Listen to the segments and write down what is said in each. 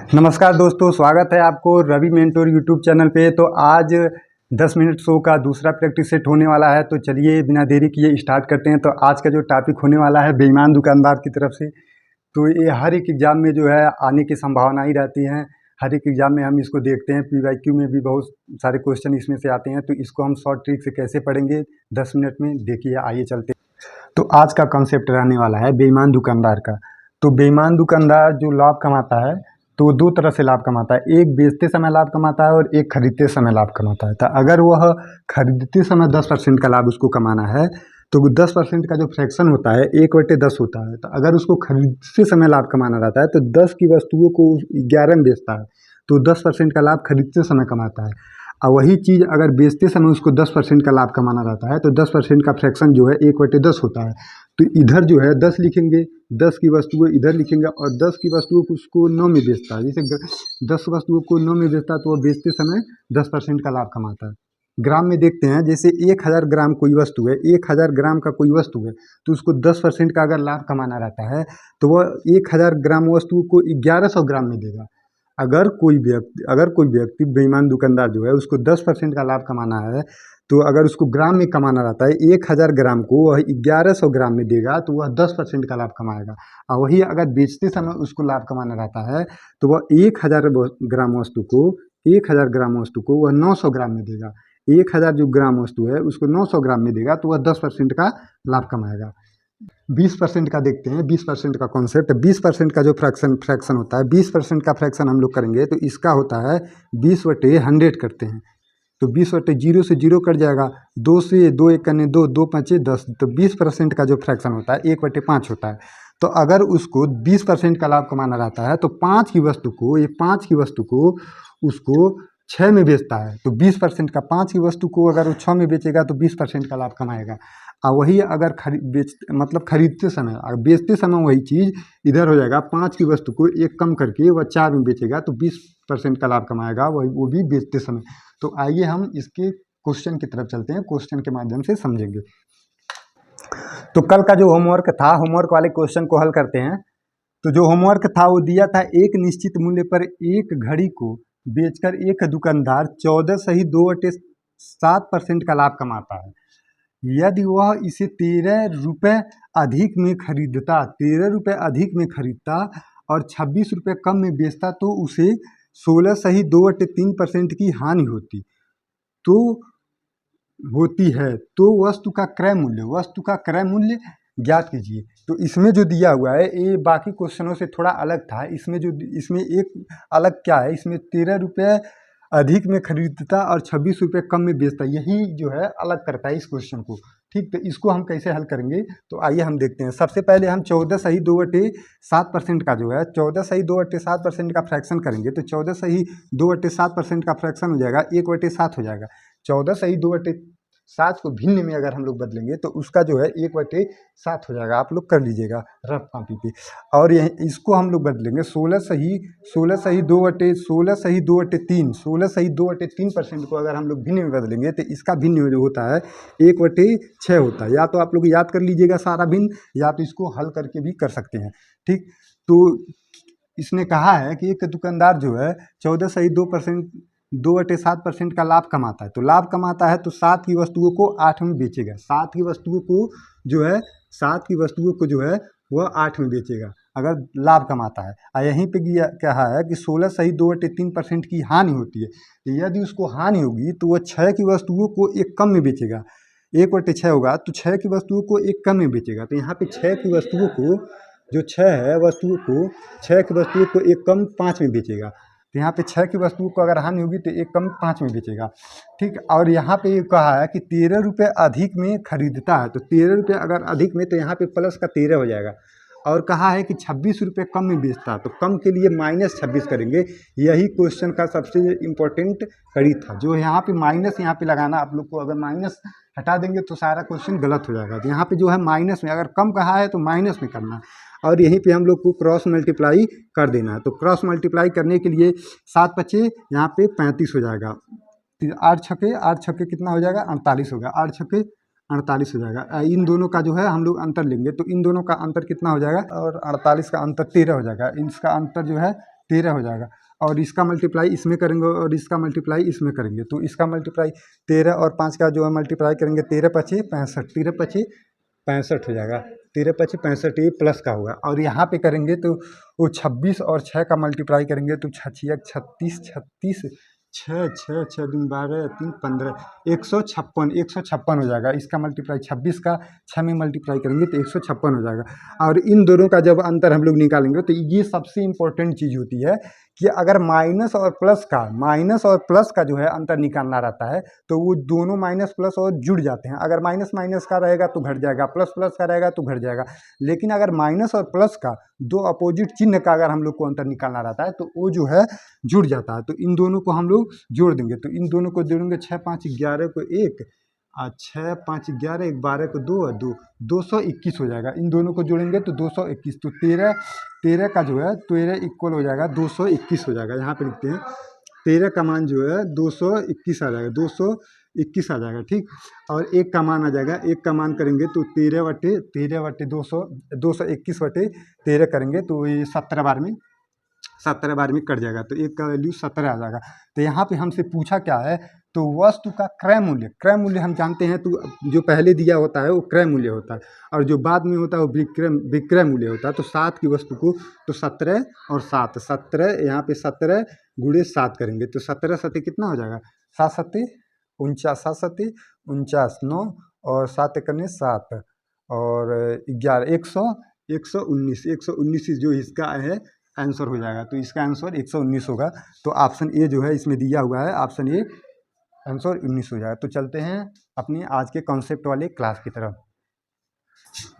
नमस्कार दोस्तों, स्वागत है आपको रवि मेंटोर यूट्यूब चैनल पे। तो आज 10 मिनट शो का दूसरा प्रैक्टिस सेट होने वाला है। तो चलिए बिना देरी किए स्टार्ट करते हैं। तो आज का जो टॉपिक होने वाला है बेईमान दुकानदार की तरफ से। तो ये हर एक एग्ज़ाम में जो है आने की संभावना ही रहती है। हर एक एग्ज़ाम में हम इसको देखते हैं, PYQ में भी बहुत सारे क्वेश्चन इसमें से आते हैं। तो इसको हम शॉर्ट ट्रिक से कैसे पढ़ेंगे 10 मिनट में, देखिए आइए चलते हैं। तो आज का कॉन्सेप्ट रहने वाला है बेईमान दुकानदार का। तो बेईमान दुकानदार जो लाभ कमाता है तो दो तरह से लाभ कमाता है, एक बेचते समय लाभ कमाता है और एक खरीदते समय लाभ कमाता है। तो अगर वह खरीदते समय 10% का लाभ उसको कमाना है तो 10% का जो फ्रैक्शन होता है 1/10 होता है। तो अगर उसको खरीदते समय लाभ कमाना रहता है तो 10 की वस्तुओं को 11 में बेचता है तो 10% का लाभ खरीदते समय कमाता है। और वही चीज़ अगर बेचते समय उसको 10% का लाभ कमाना रहता है तो 10% का फ्रैक्शन जो है 1/10 होता है। तो इधर जो है 10 लिखेंगे, 10 की वस्तुएं इधर लिखेंगे और 10 की वस्तुओं को उसको 9 में बेचता है। जैसे 10 वस्तुओं को 9 में बेचता है तो वह बेचते समय 10% का लाभ कमाता है। ग्राम में देखते हैं, जैसे 1000 ग्राम कोई वस्तु है, 1000 ग्राम का कोई वस्तु है तो उसको 10% का अगर लाभ कमाना रहता है तो वह 1000 ग्राम वस्तु को 1100 ग्राम में देगा। अगर कोई व्यक्ति बेईमान दुकानदार जो है उसको 10% का लाभ कमाना है तो अगर उसको ग्राम में कमाना रहता है 1000 ग्राम को वह 1100 ग्राम में देगा तो वह 10% का लाभ कमाएगा। और वही अगर बेचते समय उसको लाभ कमाना रहता है तो वह 1000 ग्राम वस्तु को वह 900 ग्राम में देगा। 1000 जो ग्राम वस्तु है उसको 900 ग्राम में देगा तो वह 10% का लाभ कमाएगा। 20% का देखते हैं, 20% का कॉन्सेप्ट। 20% का जो फ्रैक्शन होता है, 20% का फ्रैक्शन हम लोग करेंगे तो इसका होता है 20/100 करते हैं। तो 20/0 से 0 कट जाएगा, 2 से 2 एक करने 2, 2 5 10। तो 20% का जो फ्रैक्शन होता है 1/5 होता है। तो अगर उसको 20% का लाभ कमाना रहता है तो 5 की वस्तु को उसको 6 में बेचता है। तो 20% का 5 की वस्तु को अगर वो 6 में बेचेगा तो 20% का लाभ कमाएगा। और वही अगर खरीदते समय, अगर बेचते समय वही चीज़ इधर हो जाएगा, 5 की वस्तु को एक कम करके वह 4 में बेचेगा तो 20% का लाभ कमाएगा, वही वो भी बेचते समय। तो आइए हम इसके क्वेश्चन की तरफ चलते हैं, क्वेश्चन के माध्यम से समझेंगे। तो कल का जो होमवर्क था, होमवर्क वाले क्वेश्चन को हल करते हैं। तो जो होमवर्क था वो दिया था, एक निश्चित मूल्य पर एक घड़ी को बेचकर एक दुकानदार 14 सही 2/7% का लाभ कमाता है। यदि वह इसे 13 रुपये अधिक में खरीदता, 13 रुपये अधिक में खरीदता और 26 रुपये कम में बेचता तो उसे 16 सही 2/3% की हानि होती है। तो वस्तु का क्रय मूल्य ज्ञात कीजिए। तो इसमें जो दिया हुआ है ये बाकी क्वेश्चनों से थोड़ा अलग था। इसमें एक अलग क्या है, इसमें 13 रुपये अधिक में खरीदता और 26 रुपये कम में बेचता, यही जो है अलग करता है इस क्वेश्चन को। ठीक, तो इसको हम कैसे हल करेंगे तो आइए हम देखते हैं। सबसे पहले हम 14 सही 2/7% का जो है 14 सही 2/7% का फ्रैक्शन करेंगे। तो 14 सही 2/7% का फ्रैक्शन हो जाएगा 1/7 हो जाएगा। 14 सही 2/7 को भिन्न में अगर हम लोग बदलेंगे तो उसका जो है 1/7 हो जाएगा। आप लोग कर लीजिएगा रफ कॉपी पे। और यही इसको हम लोग बदलेंगे 16 सही 2/3% को अगर हम लोग भिन्न में बदलेंगे तो इसका भिन्न जो होता है 1/6 होता है। या तो आप लोग याद कर लीजिएगा सारा भिन्न, या तो इसको हल करके भी कर सकते हैं। ठीक, तो इसने कहा है कि एक दुकानदार जो है 14 सही 2/7% का लाभ कमाता है। तो लाभ कमाता है तो 7 की वस्तुओं को 8 में बेचेगा। 7 की वस्तुओं को जो है वह 8 में बेचेगा अगर लाभ कमाता है। और यहीं पे कहा है कि 16 सही 2/3% की हानि होती है। तो यदि उसको हानि होगी तो वह 6 की वस्तुओं को एक कम में बेचेगा। 1/6 होगा तो 6 की वस्तुओं को एक कम में बेचेगा। तो यहाँ पे 6 की वस्तुओं को जो 6 है वस्तुओं को 6 की वस्तुओं को एक कम 5 में बेचेगा। तो यहाँ पे 6 की वस्तु को अगर हानि होगी तो एक कम 5 में बेचेगा। ठीक, और यहाँ पे ये कहा है कि 13 रुपये अधिक में खरीदता है। तो 13 रुपये अगर अधिक में तो यहाँ पे प्लस का 13 हो जाएगा। और कहा है कि 26 रुपये कम में बेचता है, तो कम के लिए -26 करेंगे। यही क्वेश्चन का सबसे इम्पोर्टेंट कड़ी था। जो यहाँ पे माइनस यहाँ पे लगाना, आप लोग को अगर माइनस हटा देंगे तो सारा क्वेश्चन गलत हो जाएगा। तो यहाँ पे जो है माइनस में, अगर कम कहा है तो माइनस में करना है और यहीं पे हम लोग को क्रॉस मल्टीप्लाई कर देना है। तो क्रॉस मल्टीप्लाई करने के लिए 7 × 5 यहाँ पे 35 हो जाएगा। 8 छक्के कितना हो जाएगा 48 होगा। 8 छक्के 48 हो जाएगा। इन दोनों का जो है हम लोग अंतर लेंगे तो इन दोनों का अंतर कितना हो जाएगा, और 48 का अंतर 13 हो जाएगा। इसका अंतर जो है 13 हो जाएगा। और इसका मल्टीप्लाई इसमें करेंगे और इसका मल्टीप्लाई इसमें करेंगे, तो इसका मल्टीप्लाई 13 और 5 का जो है मल्टीप्लाई करेंगे 13 पची 65, 13 पची 65 हो जाएगा, 13 पची 65 ये प्लस का होगा। और यहाँ पे करेंगे तो वो 26 और 6 का मल्टीप्लाई करेंगे तो 6 36 36 छः छः छः दूनी 12 3 15 156 हो जाएगा। इसका मल्टीप्लाई 26 का 6 में मल्टीप्लाई करेंगे तो 156 हो जाएगा। और इन दोनों का जब अंतर हम लोग निकालेंगे तो ये सबसे इम्पोर्टेंट चीज़ होती है कि अगर माइनस और प्लस का जो है अंतर निकालना रहता है तो वो दोनों माइनस प्लस और जुड़ जाते हैं। अगर माइनस माइनस का रहेगा तो घट जाएगा, प्लस प्लस का रहेगा तो घट जाएगा। लेकिन अगर माइनस और प्लस का दो अपोजिट चिन्ह का अगर हम लोग को अंतर निकालना रहता है तो वो जो है जुड़ जाता है। तो इन दोनों को हम लोग जोड़ देंगे, तो इन दोनों को जोड़ेंगे 6 5 11 को 1 और 6 5 11 1 12 को 2 और 2 221 हो जाएगा। इन दोनों को जोड़ेंगे तो 221, तो 13 का जो है 13 इक्वल हो जाएगा 221 हो जाएगा। यहाँ पे लिखते हैं 13 का मान जो है 221 आ जाएगा, 221 आ जाएगा, ठीक। और एक का मान आ जाएगा, एक का मान करेंगे तो 13 बटे 221 बटे 13 करेंगे तो ये 17 बार में कट जाएगा, तो एक का वैल्यू 17 आ जाएगा। तो यहाँ पे हमसे पूछा क्या है, तो वस्तु का क्रय मूल्य हम जानते हैं, तो जो पहले दिया होता है वो क्रय मूल्य होता है और जो बाद में होता है वो विक्रय मूल्य होता है। तो 7 की वस्तु को तो 17 और 7 17 यहाँ पे 17 गुणे 7 करेंगे तो 17 सत्ते कितना हो जाएगा, 7 सत्ते 49, 7 सत्ते 49, 9 और 7 करने 7 और 11 119 जो इसका है आंसर हो जाएगा। तो इसका आंसर 119 होगा। तो ऑप्शन ए जो है इसमें दिया हुआ है, ऑप्शन ए आंसर 19 हो जाएगा। तो चलते हैं अपने आज के कॉन्सेप्ट वाले क्लास की तरफ।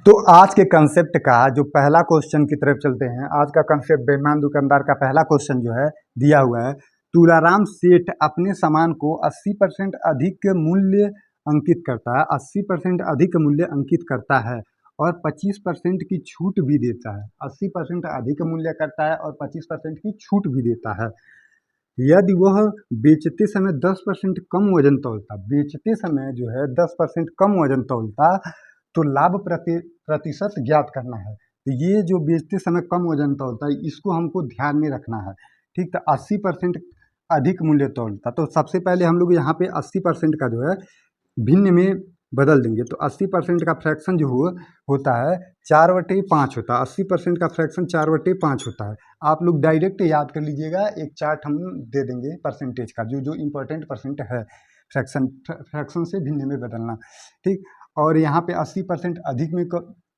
तो आज के कंसेप्ट का जो पहला क्वेश्चन की तरफ चलते हैं। आज का कंसेप्ट बेईमान दुकानदार का पहला क्वेश्चन जो है दिया हुआ है, तुलाराम सेठ अपने सामान को 80% अधिक मूल्य अंकित करता है, 80% अधिक मूल्य अंकित करता है और 25% की छूट भी देता है। 80% अधिक मूल्य करता है और 25% की छूट भी देता है। यदि वह बेचते समय 10% कम वजन तौलता, बेचते समय जो है 10% कम वजन तौलता तो लाभ प्रतिशत ज्ञात करना है। तो ये जो बेचते समय कम वजन तौलता है इसको हमको ध्यान में रखना है, ठीक। तो 80% अधिक मूल्य तौलता, तो सबसे पहले हम लोग यहाँ पे 80% का जो है भिन्न में बदल देंगे। तो 80% का फ्रैक्शन जो होता है 4/5 होता है, 80% का फ्रैक्शन 4/5 होता है। आप लोग डायरेक्ट याद कर लीजिएगा, एक चार्ट हम दे देंगे परसेंटेज का, जो इम्पोर्टेंट परसेंट है फ्रैक्शन से भिन्न में बदलना, ठीक। और यहाँ पे 80%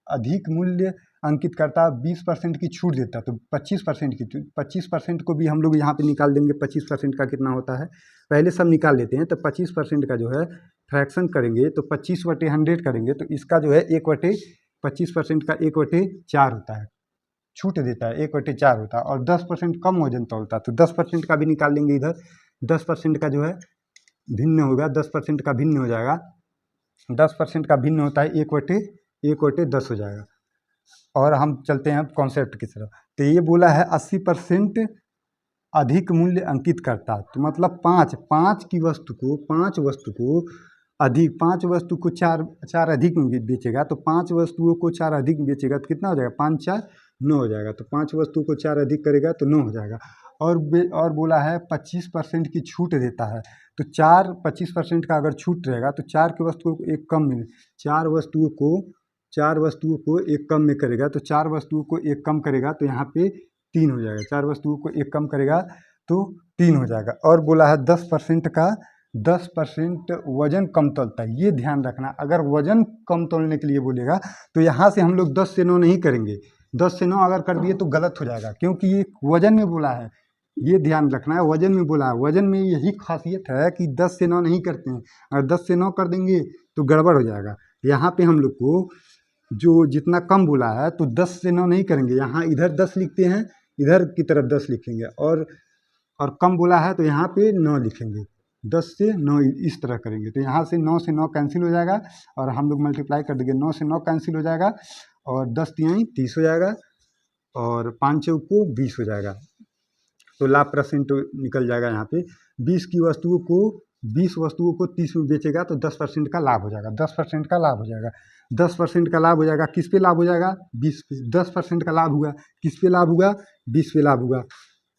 अधिक मूल्य अंकित करता, 20% की छूट देता, तो 25% की, 25% को भी हम लोग यहाँ पे निकाल देंगे। 25% का कितना होता है पहले सब निकाल लेते हैं। तो 25% का जो है फ्रैक्शन करेंगे तो 25/100 करेंगे तो इसका जो है 1/25% का 1/4 होता है, छूट देता है 1/4 होता है। और 10% कम वजन तौलता तो 10% का भी निकाल लेंगे इधर। 10% का जो है भिन्न होगा, 10% का भिन्न हो जाएगा, 10% का भिन्न होता है 1/10 हो जाएगा। और हम चलते हैं कॉन्सेप्ट की तरफ। तो ये बोला है 80% अधिक मूल्य अंकित करता, तो मतलब पाँच वस्तु को अधिक, 5 वस्तु को 4 अधिक में बेचेगा, तो 5 वस्तुओं को 4 अधिक में बेचेगा तो कितना हो जाएगा, 5 4 9 हो जाएगा। तो 5 वस्तु को 4 अधिक करेगा तो 9 हो जाएगा। और बोला है 25% की छूट देता है, तो 25% का अगर छूट रहेगा तो 4 की वस्तुओं को एक कम में, 4 वस्तुओं को एक कम में करेगा, तो 4 वस्तुओं को एक कम करेगा तो यहाँ पे 3 हो जाएगा। 4 वस्तुओं को एक कम करेगा तो 3 हो जाएगा। और बोला है 10% वजन कम तौलता है, ये ध्यान रखना। अगर वजन कम तौलने के लिए बोलेगा तो यहाँ से हम लोग 10 से 9 नहीं करेंगे, 10 से 9 अगर कर दिए तो गलत हो जाएगा, क्योंकि ये वजन में बोला है, ये ध्यान रखना है। वजन में बोला है, वजन में यही खासियत है कि 10 से 9 नहीं करते हैं। अगर 10 से 9 कर देंगे तो गड़बड़ हो जाएगा। यहाँ पे हम लोग को जो जितना कम बोला है तो 10 से 9 नहीं करेंगे, यहाँ इधर 10 लिखते हैं, इधर की तरफ 10 लिखेंगे, और कम बोला है तो यहाँ पे 9 लिखेंगे, 10 से 9 इस तरह करेंगे। तो यहाँ से 9 से 9 कैंसिल हो जाएगा और हम लोग मल्टीप्लाई कर देंगे, 9 से 9 कैंसिल हो जाएगा और 10 तिहाई 30 हो जाएगा और 5 चौको 20 हो जाएगा। तो लाभ परसेंट निकल जाएगा। यहाँ पे 20 वस्तुओं को 30 में बेचेगा तो 10% का लाभ हो जाएगा, 10% का लाभ हो जाएगा, 10% का लाभ हो जाएगा। किस पे लाभ हो जाएगा, 20 पे। 10% का लाभ हुआ, किस पे लाभ हुआ, 20 पे लाभ हुआ।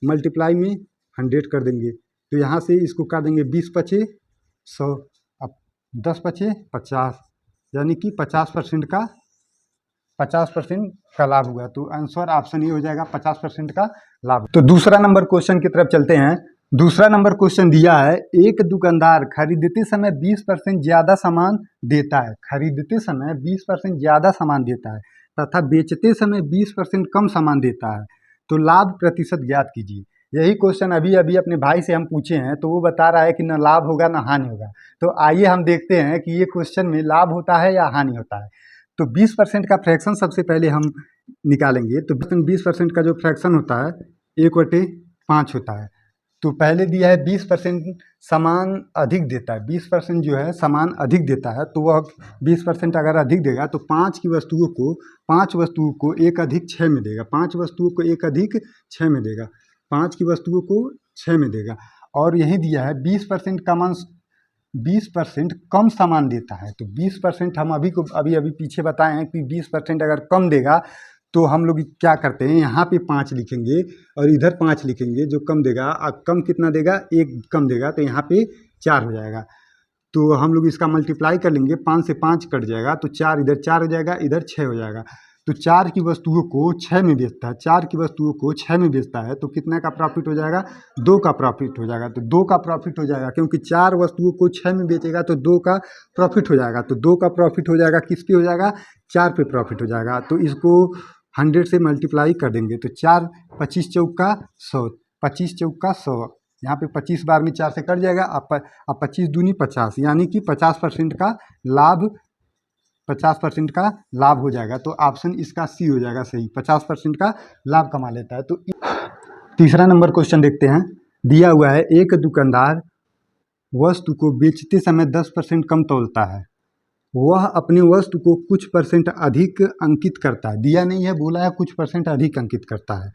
मल्टीप्लाई में 100 कर देंगे। तो यहाँ से इसको कर देंगे 20 पचे 100, अब 10 पचे 50, यानी कि 50% का लाभ हुआ। तो आंसर ऑप्शन ए हो जाएगा, 50% का लाभ। तो दूसरा नंबर क्वेश्चन की तरफ चलते हैं। दूसरा नंबर क्वेश्चन दिया है, एक दुकानदार खरीदते समय 20% ज़्यादा सामान देता है, खरीदते समय 20% ज़्यादा सामान देता है तथा बेचते समय 20% कम सामान देता है, तो लाभ प्रतिशत ज्ञात कीजिए। यही क्वेश्चन अभी अभी अपने भाई से हम पूछे हैं, तो वो बता रहा है कि न लाभ होगा न हानि होगा। तो आइए हम देखते हैं कि ये क्वेश्चन में लाभ होता है या हानि होता है। तो 20% का फ्रैक्शन सबसे पहले हम निकालेंगे। तो 20% का जो फ्रैक्शन होता है 1/5 होता है। तो पहले दिया है 20% सामान अधिक देता है, 20% जो है सामान अधिक देता है, तो वह 20% अगर अधिक देगा तो 5 वस्तुओं को 1 अधिक 6 में देगा, 5 वस्तुओं को 1 अधिक 6 में देगा, 5 की वस्तुओं को 6 में देगा। और यही दिया है 20% कम सामान देता है। तो 20% हम अभी पीछे बताए हैं कि 20% अगर कम देगा तो हम लोग क्या करते हैं, यहाँ पे 5 लिखेंगे और इधर 5 लिखेंगे। जो कम देगा, कम कितना देगा, 1 कम देगा, तो यहाँ पे 4 हो जाएगा। तो हम लोग इसका मल्टीप्लाई कर लेंगे, 5 से 5 कट जाएगा, तो 4 इधर 4 हो जाएगा, इधर 6 हो जाएगा। तो 4 की वस्तुओं को 6 में बेचता है, 4 की वस्तुओं को 6 में बेचता है, तो कितना का प्रॉफिट हो जाएगा, 2 का प्रॉफिट हो जाएगा। तो 2 का प्रॉफिट हो जाएगा, क्योंकि 4 वस्तुओं को 6 में बेचेगा तो 2 का प्रॉफिट हो जाएगा। तो 2 का प्रॉफिट हो जाएगा, किस पे हो जाएगा, 4 पे प्रॉफिट हो जाएगा। तो इसको 100 से मल्टीप्लाई कर देंगे, तो 4 25 चौका 100, 25 चौका 100, यहाँ पे 25 बार में 4 से कट जाएगा। अब 25 दूनी 50, यानी कि 50% का लाभ, 50% का लाभ हो जाएगा। तो ऑप्शन इसका सी हो जाएगा सही, 50% का लाभ कमा लेता है। तो तीसरा नंबर क्वेश्चन देखते हैं। दिया हुआ है, एक दुकानदार वस्तु को बेचते समय 10% कम तौलता है, वह अपनी वस्तु को कुछ % अधिक अंकित करता है। दिया नहीं है, बोला है कुछ % अधिक अंकित करता है,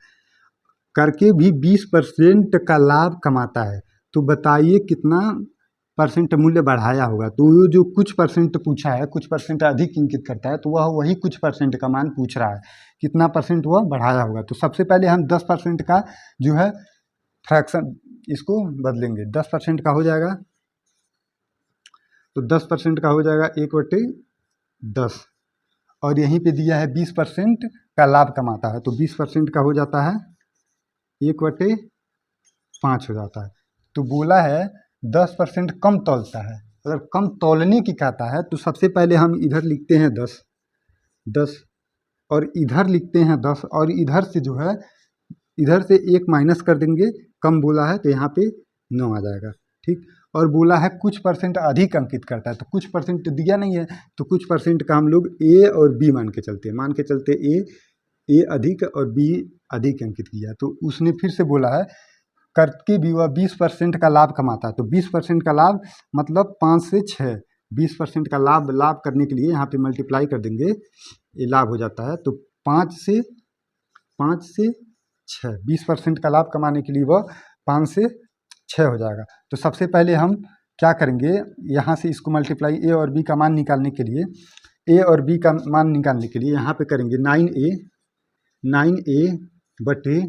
करके भी 20% का लाभ कमाता है। तो बताइए कितना % मूल्य बढ़ाया होगा। तो वो जो कुछ % पूछा है, कुछ % अधिक इंकित करता है, तो वह वही कुछ % का मान पूछ रहा है, कितना % वह बढ़ाया होगा। तो सबसे पहले हम 10% का जो है फ्रैक्शन इसको बदलेंगे, 10% का हो जाएगा। तो 10% का हो जाएगा 1/10, और यहीं पे दिया है 20% का लाभ कमाता है, तो 20% का हो जाता है 1/5 हो जाता है। तो बोला है 10% कम तौलता है। अगर कम तौलने की कहता है तो सबसे पहले हम इधर लिखते हैं 10 और इधर लिखते हैं 10, और इधर से जो है इधर से 1 माइनस कर देंगे, कम बोला है तो यहाँ पे 9 आ जाएगा, ठीक। और बोला है कुछ % अधिक अंकित करता है, तो कुछ % दिया नहीं है, तो कुछ % का हम लोग ए और बी मान के चलते ए अधिक और बी अधिक अंकित किया। तो उसने फिर से बोला है करके भी वह 20% का लाभ कमाता है। तो 20% का लाभ मतलब 5 से 6, 20% का लाभ करने के लिए यहाँ पे मल्टीप्लाई कर देंगे, ये लाभ हो जाता है। तो 5 से 6, 20% का लाभ कमाने के लिए वह 5 से 6 हो जाएगा। तो सबसे पहले हम क्या करेंगे, यहाँ से इसको मल्टीप्लाई ए और बी का मान निकालने के लिए, यहाँ पे करेंगे 9a बटे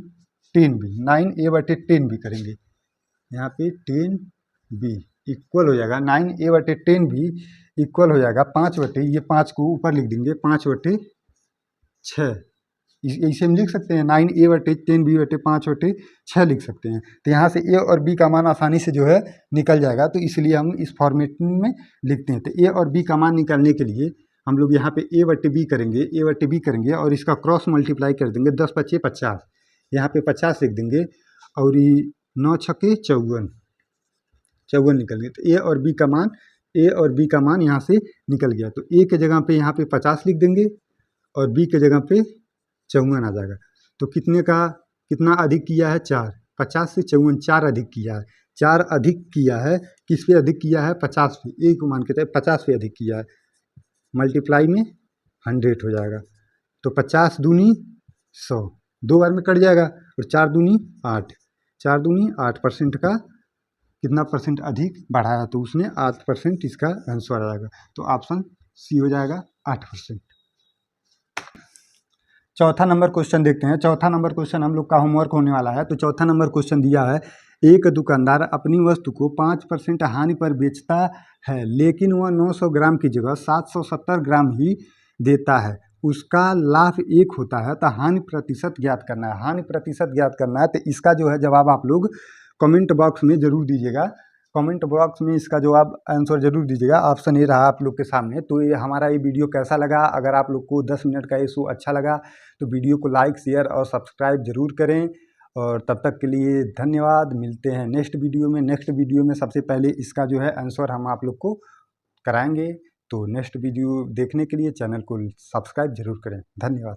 10b, 9a/10b करेंगे, यहाँ पे 10b इक्वल हो जाएगा 9a/10b इक्वल हो जाएगा 5 को ऊपर लिख देंगे 5/6, इसे हम लिख सकते हैं 9a/10b/5/6 लिख सकते हैं। तो यहाँ से ए और बी का मान आसानी से जो है निकल जाएगा, तो इसलिए हम इस फॉर्मेट में लिखते हैं। तो ए और बी का मान निकालने के लिए हम लोग यहाँ पे a/b करेंगे और इसका क्रॉस मल्टीप्लाई कर देंगे, 10 × 5 = 50, यहाँ पे 50 लिख देंगे, और 9 × 6 = 54 निकल गए। तो ए और बी का मान यहाँ से निकल गया। तो ए के जगह पे यहाँ पे 50 लिख देंगे और बी के जगह पे 54 आ जाएगा। तो कितना अधिक किया है, 4, 50 से 54, 4 अधिक किया है, 4 अधिक किया है, किस पे अधिक किया है, 50 पे, ए को मान के 50 पे अधिक किया है, मल्टीप्लाई में 100 हो जाएगा। तो 50 दूनी 100, 2 बार में कट जाएगा, और 4 दूनी 8, 4 दूनी 8% का कितना % अधिक बढ़ाया, तो उसने 8% इसका आंसर आ जाएगा। तो ऑप्शन सी हो जाएगा 8%। चौथा नंबर क्वेश्चन देखते हैं। चौथा नंबर क्वेश्चन हम लोग का होमवर्क होने वाला है। तो चौथा नंबर क्वेश्चन दिया है, एक दुकानदार अपनी वस्तु को 5% हानि पर बेचता है, लेकिन वह 900 ग्राम की जगह 770 ग्राम ही देता है, उसका लाभ 1 होता है, तो हानि प्रतिशत ज्ञात करना है। हानि प्रतिशत ज्ञात करना है, तो इसका जो है जवाब आप लोग कमेंट बॉक्स में ज़रूर दीजिएगा। कमेंट बॉक्स में इसका जवाब आंसर जरूर दीजिएगा। ऑप्शन ये रहा आप लोग के सामने। तो ये हमारा ये वीडियो कैसा लगा, अगर आप लोग को 10 मिनट का ये शो अच्छा लगा तो वीडियो को लाइक, शेयर और सब्सक्राइब जरूर करें। और तब तक के लिए धन्यवाद। मिलते हैं नेक्स्ट वीडियो में। नेक्स्ट वीडियो में सबसे पहले इसका जो है आंसर हम आप लोग को कराएंगे। तो नेक्स्ट वीडियो देखने के लिए चैनल को सब्सक्राइब जरूर करें। धन्यवाद।